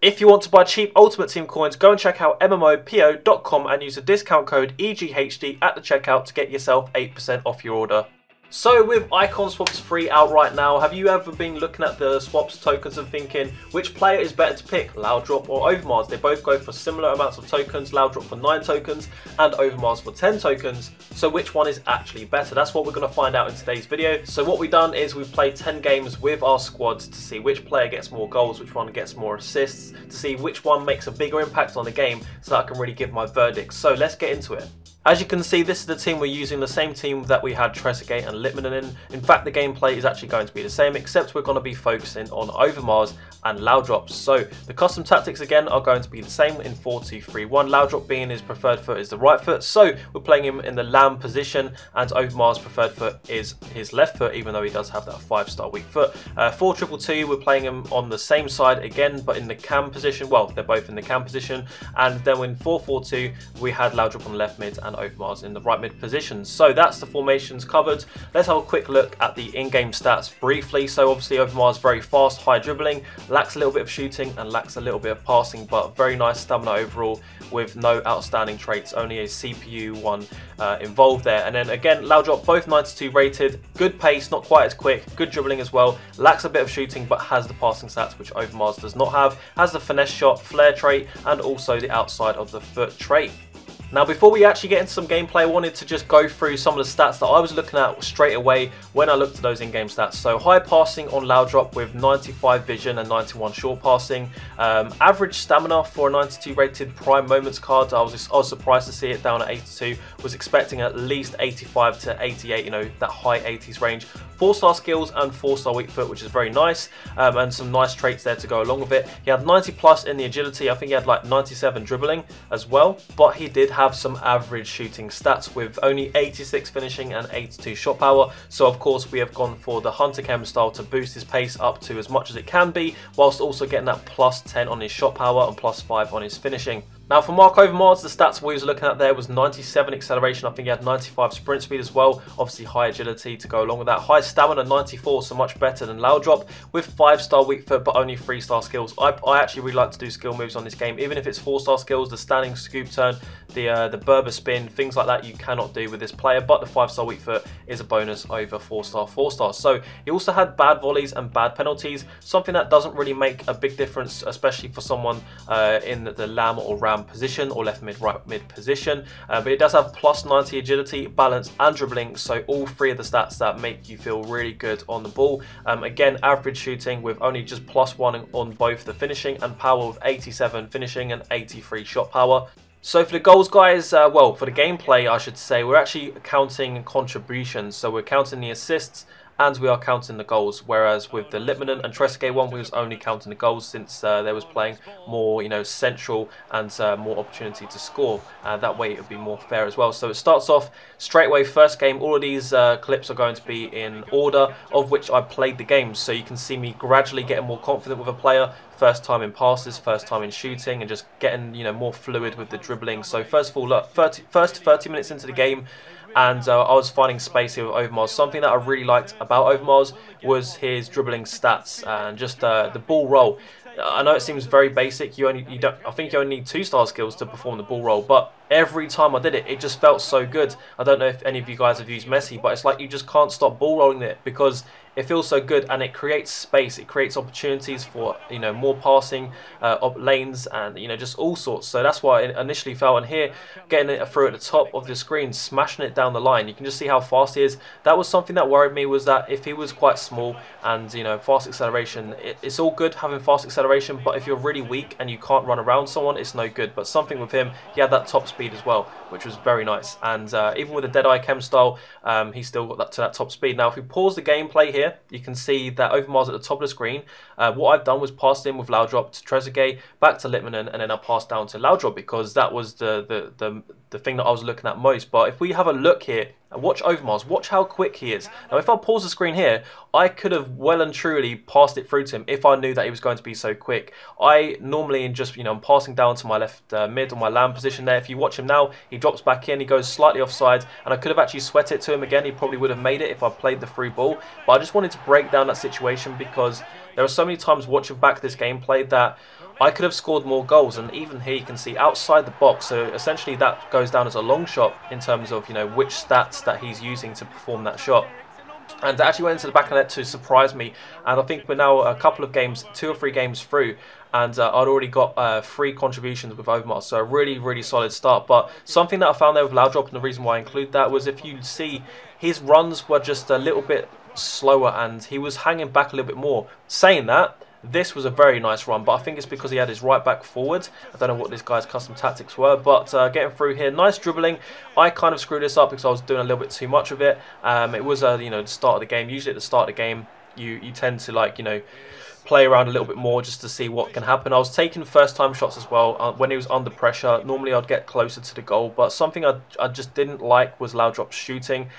If you want to buy cheap Ultimate Team coins, go and check out MMOPO.com and use the discount code EGHD at the checkout to get yourself 8% off your order. So with icon swaps free out right now, have you ever been looking at the swaps tokens and thinking which player is better to pick, Lauadrup or Overmars? They both go for similar amounts of tokens, Lauadrup for 9 tokens and Overmars for 10 tokens. So which one is actually better? That's what we're going to find out in today's video. So what we've done is we've played 10 games with our squads to see which player gets more goals, which one gets more assists, to see which one makes a bigger impact on the game so that I can really give my verdict. So let's get into it. As you can see, this is the team we're using, the same team that we had Trezeguet and Lippmann in. In fact, the gameplay is actually going to be the same, except we're going to be focusing on Overmars and Lauadrup. So the custom tactics again are going to be the same in 4-2-3-1. Lauadrup being his preferred foot is the right foot, so we're playing him in the lamb position, and Overmars' preferred foot is his left foot, even though he does have that 5-star weak foot. 4-2-2-2, we're playing him on the same side again, but in the cam position. Well, they're both in the cam position. And then in 4-4-2, we had Lauadrup on the left mid and Overmars in the right mid position. So that's the formations covered. Let's have a quick look at the in-game stats briefly. So obviously Overmars very fast, high dribbling, lacks a little bit of shooting and lacks a little bit of passing, but very nice stamina overall with no outstanding traits, only a CPU one involved there. And then again, Lauadrup both 92 rated, good pace, not quite as quick, good dribbling as well, lacks a bit of shooting but has the passing stats which Overmars does not have, has the finesse shot, flair trait and also the outside of the foot trait. Now before we actually get into some gameplay, I wanted to just go through some of the stats that I was looking at straight away when I looked at those in-game stats. So high passing on Lauadrup with 95 vision and 91 short passing. Average stamina for a 92 rated Prime Moments card, I was surprised to see it down at 82. Was expecting at least 85 to 88, you know, that high 80s range. 4-star skills and 4-star weak foot, which is very nice, and some nice traits there to go along with it. He had 90 plus in the agility, I think he had like 97 dribbling as well, but he did have some average shooting stats with only 86 finishing and 82 shot power. So of course we have gone for the Hunter Chem style to boost his pace up to as much as it can be, whilst also getting that plus 10 on his shot power and plus 5 on his finishing. Now for Mark Overmars, the stats we was looking at there was 97 acceleration, I think he had 95 sprint speed as well, obviously high agility to go along with that, high stamina 94, so much better than Lauadrup, with 5-star weak foot but only 3-star skills. I actually really like to do skill moves on this game, even if it's 4-star skills, the standing scoop turn, the Berber spin, things like that you cannot do with this player, but the 5-star weak foot is a bonus over 4-star 4-star. So he also had bad volleys and bad penalties, something that doesn't really make a big difference, especially for someone in the lamb or ram position or left mid, right mid position, but it does have plus 90 agility, balance and dribbling, so all three of the stats that make you feel really good on the ball. Again, average shooting with only just plus 1 on both the finishing and power, with 87 finishing and 83 shot power. So for the goals, guys, well, for the gameplay I should say, we're actually counting contributions, so we're counting the assists and we are counting the goals, whereas with the Lippmann and Trezeguet one, we was only counting the goals since they was playing more, you know, central and more opportunity to score. That way it would be more fair as well. So it starts off straight away, first game. All of these clips are going to be in order of which I played the games, so you can see me gradually getting more confident with a player. First time in passes, first time in shooting, and just getting, you know, more fluid with the dribbling. So first of all, look, first 30 minutes into the game, and I was finding space here with Overmars. Something that I really liked about Overmars was his dribbling stats and just the ball roll. I know it seems very basic. I think you only need 2-star skills to perform the ball roll, but every time I did it, it just felt so good. I don't know if any of you guys have used Messi, but it's like you just can't stop ball rolling it because it feels so good and it creates space. It creates opportunities for, you know, more passing lanes and, you know, just all sorts. So that's why I initially felt, and here getting it through at the top of the screen, smashing it down the line. You can just see how fast he is. That was something that worried me, was that if he was quite small and, you know, fast acceleration, it's all good having fast acceleration, but if you're really weak and you can't run around someone, it's no good. But something with him, he had that top speed as well, which was very nice. And even with the Deadeye Chem style, he still got that top speed. Now if we pause the gameplay here, you can see that Overmars at the top of the screen. What I've done was passed in with Lauadrup to Trezeguet, back to Lippmann, and then I passed down to Lauadrup because that was the thing that I was looking at most. But if we have a look here, watch Overmars, watch how quick he is. Now if I pause the screen here, I could have well and truly passed it through to him if I knew that he was going to be so quick. I normally just, you know, I'm passing down to my left mid or my lamb position there. If you watch him now, he drops back in, he goes slightly offside, and I could have actually sweat it to him again. He probably would have made it if I played the through ball, but I just wanted to break down that situation because there are so many times watching back this gameplay that I could have scored more goals, and even here you can see outside the box, so essentially that goes down as a long shot in terms of, you know, which stats that he's using to perform that shot. And it actually went into the back of the net to surprise me, and I think we're now a couple of games, 2 or 3 games through, and I'd already got 3 contributions with Overmars, so a really, really solid start. But something that I found there with Lauadrup, and the reason why I include that, was if you see, his runs were just a little bit slower, and he was hanging back a little bit more. Saying that, this was a very nice run, but I think it's because he had his right back forward. I don't know what this guy's custom tactics were, but getting through here, nice dribbling. I kind of screwed this up because I was doing a little bit too much of it. It was, you know, the start of the game. Usually at the start of the game, you tend to, like, you know, play around a little bit more just to see what can happen. I was taking first time shots as well when he was under pressure. Normally I'd get closer to the goal, but something I just didn't like was Laudrup's shooting.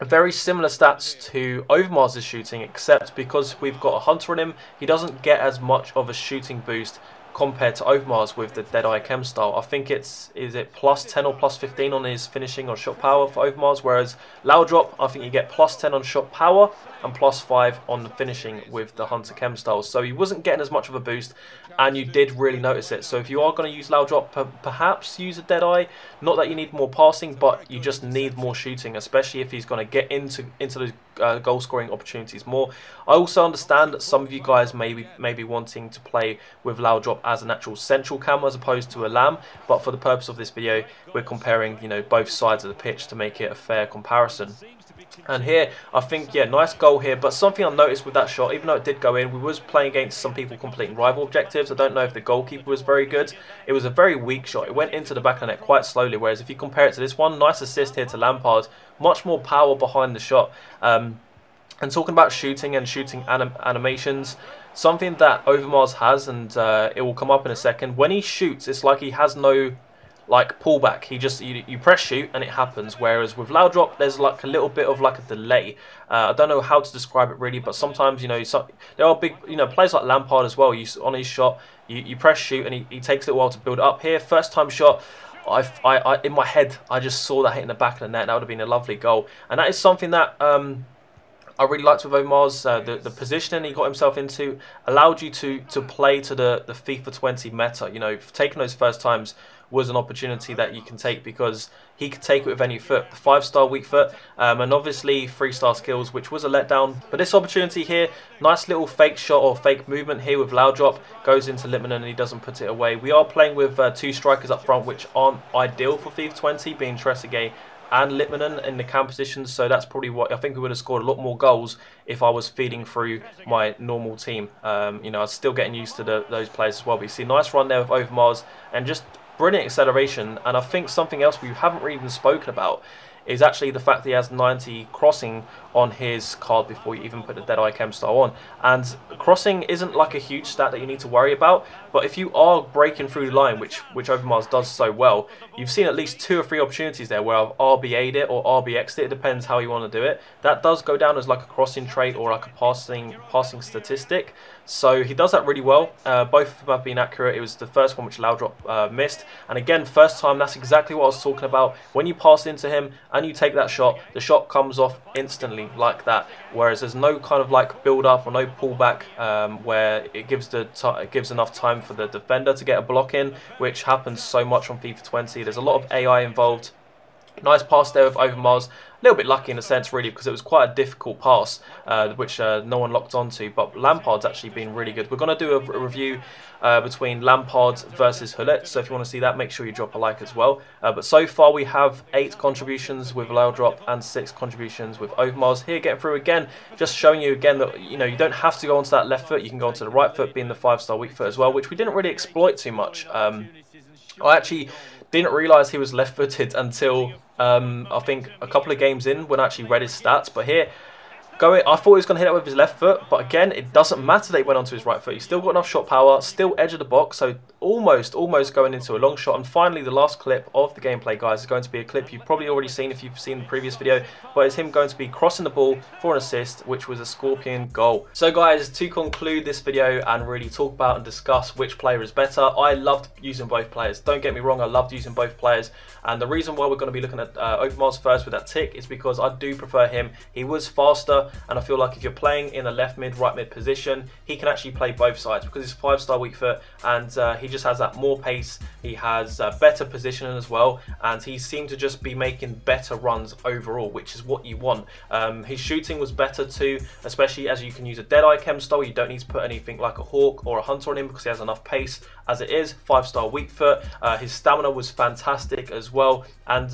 Very similar stats to Overmars' shooting, except because we've got a hunter on him, he doesn't get as much of a shooting boost compared to Overmars with the Deadeye Chem style. I think is it plus 10 or plus 15 on his finishing or shot power for Overmars, whereas Lauadrup, I think you get plus 10 on shot power and plus 5 on the finishing with the Hunter Chem style. So he wasn't getting as much of a boost, and you did really notice it. So if you are going to use Lauadrup, perhaps use a Deadeye. Not that you need more passing, but you just need more shooting, especially if he's going to get into those goal scoring opportunities more. I also understand that some of you guys may be wanting to play with Lauadrup as an actual central cam as opposed to a lamb, but for the purpose of this video, we're comparing, you know, both sides of the pitch to make it a fair comparison. And here, I think, yeah, nice goal here. But something I noticed with that shot, even though it did go in, we was playing against some people completing rival objectives. I don't know if the goalkeeper was very good. It was a very weak shot. It went into the back of the net quite slowly. Whereas if you compare it to this one, nice assist here to Lampard. Much more power behind the shot. And talking about shooting and shooting animations, something that Overmars has, and it will come up in a second, when he shoots, it's like he has no, like, pullback. He just, you press shoot and it happens, whereas with Lauadrup there's like a little bit of like a delay. I don't know how to describe it really, but sometimes, you know, there are big, you know, players like Lampard as well. On his shot, you press shoot and he takes a little while to build up. Here, first time shot, I in my head I just saw that hit in the back of the net. That would have been a lovely goal, and that is something that I really liked with Overmars. The positioning he got himself into allowed you to play to the FIFA 20 meta. You know, taking those first times was an opportunity that you can take because he could take it with any foot. The 5-star weak foot, and obviously 3-star skills, which was a letdown. But this opportunity here, nice little fake shot or fake movement here with Lauadrup, goes into Littman and he doesn't put it away. We are playing with 2 strikers up front, which aren't ideal for FIFA 20, being Trezeguet and Littmanen in the cam positions, so that's probably what I think we would have scored a lot more goals if I was feeding through my normal team. You know, I was still getting used to those players as well. But you see, nice run there with Overmars and just brilliant acceleration. And I think something else we haven't really even spoken about is actually the fact that he has 90 crossing on his card before you even put the Deadeye Chem style on. And crossing isn't like a huge stat that you need to worry about, but if you are breaking through the line, which Overmars does so well, you've seen at least 2 or 3 opportunities there where I've RBA'd it or RBX'd it, it depends how you want to do it. That does go down as like a crossing trait or like a passing statistic. So he does that really well. Both of them have been accurate. It was the first one which Lauadrup missed. And again, first time, that's exactly what I was talking about. When you pass into him and you take that shot, the shot comes off instantly like that. Whereas there's no kind of like build up or no pullback where it gives enough time for the defender to get a block in, which happens so much on FIFA 20. There's a lot of AI involved. Nice pass there with Overmars. A little bit lucky in a sense, really, because it was quite a difficult pass, which no one locked onto. But Lampard's actually been really good. We're going to do a review between Lampard versus Hullet. So if you want to see that, make sure you drop a like as well. But so far, we have 8 contributions with Lauadrup and 6 contributions with Overmars. Here, getting through again, just showing you again that, you know, you don't have to go onto that left foot. You can go onto the right foot, being the 5-star weak foot as well, which we didn't really exploit too much. I actually didn't realise he was left-footed until I think a couple of games in when I actually read his stats. But here, I thought he was going to hit it with his left foot, but again, it doesn't matter that he went onto his right foot. He's still got enough shot power, still edge of the box, so almost going into a long shot. And finally, the last clip of the gameplay, guys, is going to be a clip you've probably already seen if you've seen the previous video, but it's him going to be crossing the ball for an assist, which was a Scorpion goal. So guys, to conclude this video and really talk about and discuss which player is better, I loved using both players. Don't get me wrong, I loved using both players, and the reason why we're going to be looking at Overmars first with that tick is because I do prefer him. He was faster, and I feel like if you're playing in a left mid, right mid position, he can actually play both sides because he's 5-star weak foot, and he just has that more pace. He has better positioning as well, and he seemed to just be making better runs overall, which is what you want. His shooting was better too, especially as you can use a Deadeye chem style. You don't need to put anything like a Hawk or a Hunter on him because he has enough pace as it is. 5-star weak foot. His stamina was fantastic as well, and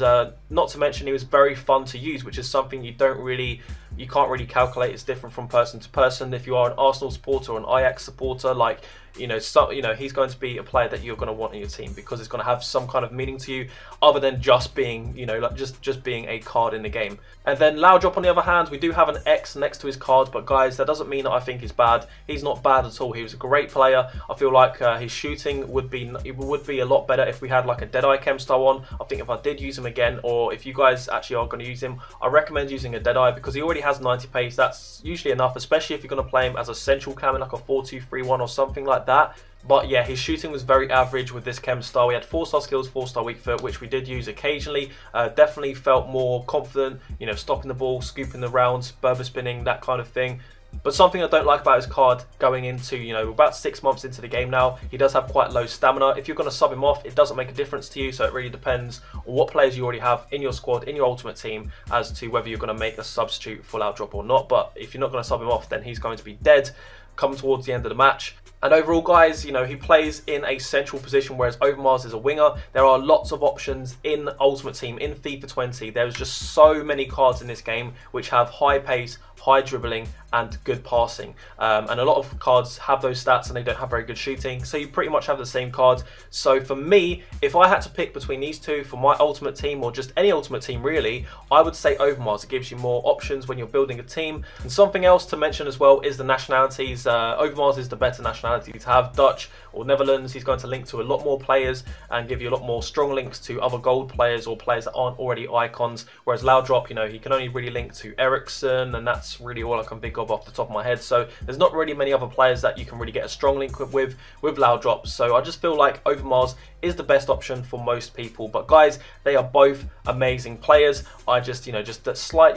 not to mention he was very fun to use, which is something you can't really calculate. It's different from person to person. If you are an Arsenal supporter or an Ajax supporter, like, he's going to be a player that you're going to want in your team because it's going to have some kind of meaning to you other than just being, like just being a card in the game. And then Lauadrup, on the other hand, we do have an X next to his card, but guys, that doesn't mean that I think he's bad. He's not bad at all. He was a great player. I feel like his shooting would be a lot better if we had like a Deadeye chem style on. I think if I did use him again, or if you guys actually are going to use him, I recommend using a Deadeye because he already has 90 pace. That's usually enough, especially if you're going to play him as a central cam in like a 4-2-3-1 or something like that. But yeah, his shooting was very average with this chem style. We had 4-star skills, 4-star weak foot, which we did use occasionally. Definitely felt more confident, stopping the ball, scooping the rounds, Berber spinning, that kind of thing. But something I don't like about his card going into, about 6 months into the game now, he does have quite low stamina. If you're going to sub him off, it doesn't make a difference to you, so it really depends on what players you already have in your squad, in your ultimate team, as to whether you're going to make a substitute for Lauadrup or not. But if you're not going to sub him off, then he's going to be dead come towards the end of the match. And overall, guys, he plays in a central position, whereas Overmars is a winger. There are lots of options in Ultimate Team, in FIFA 20. There's just so many cards in this game which have high pace, high dribbling, and good passing. And a lot of cards have those stats and they don't have very good shooting. So you pretty much have the same card. So for me, if I had to pick between these two for my Ultimate Team, or just any Ultimate Team really, I would say Overmars. It gives you more options when you're building a team. And something else to mention as well is the nationalities. Overmars is the better nationality to have. Dutch or Netherlands, he's going to link to a lot more players and give you a lot more strong links to other gold players or players that aren't already icons. Whereas Lauadrup, he can only really link to Ericsson, and that's really all I can think of off the top of my head. So there's not really many other players that you can really get a strong link with Lauadrup. So I just feel like Overmars is the best option for most people. But guys, they are both amazing players. I just that slight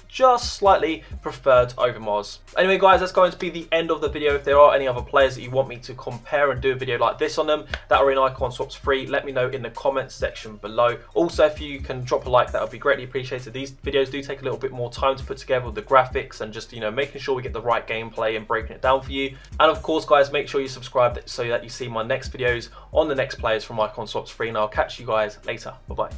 just slightly preferred Overmars. Anyway guys, that's going to be the end of the video. If there are any other players that you want me to compare and do a video like this on them that are in icon swaps free, let me know in the comments section below. Also, if you can drop a like, that would be greatly appreciated. These videos do take a little bit more time to put together with the graphics and just making sure we get the right gameplay and breaking it down for you. And of course guys, make sure you subscribe so that you see my next videos on the next players from icon swaps free, and I'll catch you guys later. Bye bye.